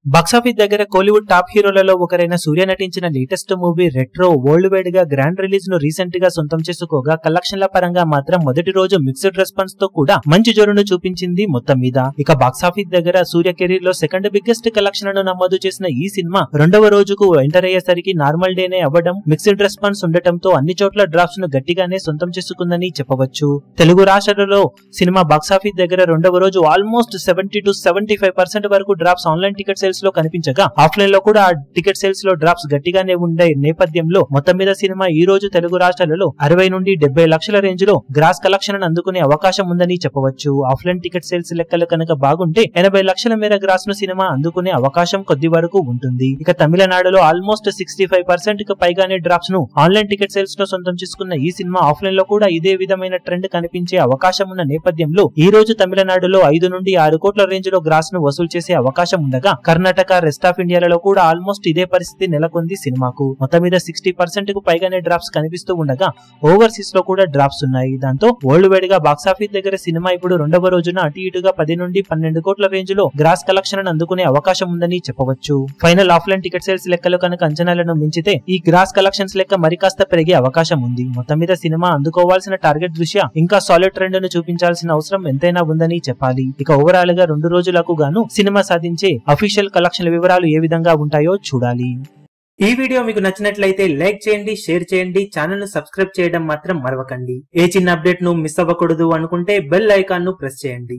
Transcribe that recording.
Box office దగ్గర Kollywood top హీరోలలో ఒకరైన సూర్య నటించిన latest movie retro world wide గా గ్రాండ్ రిలీజ్ ను రీసెంట్ గా సొంతం చేసుకోగా కలెక్షన్ల పరంగా మాత్రం మొదటి రోజు మిక్స్డ్ రెస్పాన్స్ తో కూడా మంచి జోరును చూపించింది మొత్తం మీద. ఇక బాక్సాఫీస్ దగ్గర సూర్య కెరీర్ లో సెకండ్ బిగ్గెస్ట్ కలెక్షన్ ను నమోదు చేసిన ఈ సినిమా రెండవ రోజుకు ఎంటర్ అయ్యేసరికి నార్మల్ డేనే అవ్వడం, మిక్స్డ్ రెస్పాన్స్ ఉండటంతో అన్ని చోట్ల డ్రాప్స్ ను గట్టిగానే సొంతం చేసుకుందని చెప్పవచ్చు. తెలుగు రాష్ట్రాలలో సినిమా బాక్సాఫీస్ దగ్గర రెండవ రోజు ఆల్మోస్ట్ 70 to 75% వరకు డ్రాప్స్ ఆన్లైన్ టికెట్ సేల్స్ లో కనిపించగా ఆఫ్లైన్ లో కూడా టికెట్ సేల్స్ లో డ్రాప్స్ గట్టిగానే ఉండే నేపథ్యంలో మొత్తం మీద సినిమా ఈ రోజు తెలుగు రాష్ట్రాలలో 60 నుండి 70 లక్షల రేంజ్ లో గ్రాస్ కలెక్షన్ అందుకునే అవకాశం ఉందని చెప్పవచ్చు. ఆఫ్లైన్ టికెట్ సేల్స్ లెక్కలు కనుక బాగుంటే 80 లక్షల మేర గ్రాస్ ను సినిమా అందుకునే అవకాశం కొద్ది వరకు ఉంటుంది. ఇక తమిళనాడులో ఆల్మోస్ట్ 65% కి పైగానే డ్రాప్స్ ను ఆన్లైన్ టికెట్ సేల్స్ లో సొంతం చేసుకున్న ఈ సినిమా ఆఫ్లైన్ లో కూడా ఇదే విధమైన ట్రెండ్ కనిపించే అవకాశం ఉన్న నేపథ్యంలో ఈ రోజు తమిళనాడులో 5 నుండి 6 కోట్ల రేంజ్ లో గ్రాస్ ను వసూలు చేసే అవకాశం ఉండగా కర్ణాటక, రెస్ట్ ఆఫ్ ఇండియాలలో కూడా ఆల్మోస్ట్ ఇదే పరిస్థితి నెలకొంది సినిమాకు. మొత్తం మీద 60% కు పైగానే డ్రాప్స్ కనిపిస్తూ ఉండగా ఓవర్సీస్ లో కూడా డ్రాప్స్ ఉన్నాయి. దాంతో వరల్డ్ వైడ్ గా బాక్సాఫీస్ దగ్గర సినిమా ఇప్పుడు రెండవ రోజున అటు ఇటుగా 10 నుండి 12 కోట్ల రేంజ్ లో గ్రాస్ కలెక్షన్ అందుకునే అవకాశం ఉందని చెప్పవచ్చు. ఫైనల్ ఆఫ్లైన్ టికెట్ సేల్స్ లెక్కలు కనుక అంచనాలను మించితే ఈ గ్రాస్ కలెక్షన్స్ లెక్క మరికాస్త పెరిగే అవకాశం ఉంది. మొత్తం మీద సినిమా అందుకోవాల్సిన టార్గెట్ దృష్ట్యా ఇంకా సాలిడ్ ట్రెండ్ ను చూపించాల్సిన అవసరం ఎంతైనా ఉందని చెప్పాలి. ఇక ఓవరాల్ గా 2 రోజులకు గాను సినిమా సాధించే అఫీషియల్ కలెక్షన్ వివరాలు ఏ విధంగా ఉంటాయో చూడాలి. ఈ వీడియో మీకు నచ్చినట్లయితే లైక్ చేయండి, షేర్ చేయండి, ఛానల్ ను సబ్స్క్రైబ్ చేయడం మాత్రం మరవకండి. ఏ చిన్న అప్డేట్ ను మిస్ అవ్వకూడదు అనుకుంటే బెల్ ఐకాన్ ను ప్రెస్ చేయండి.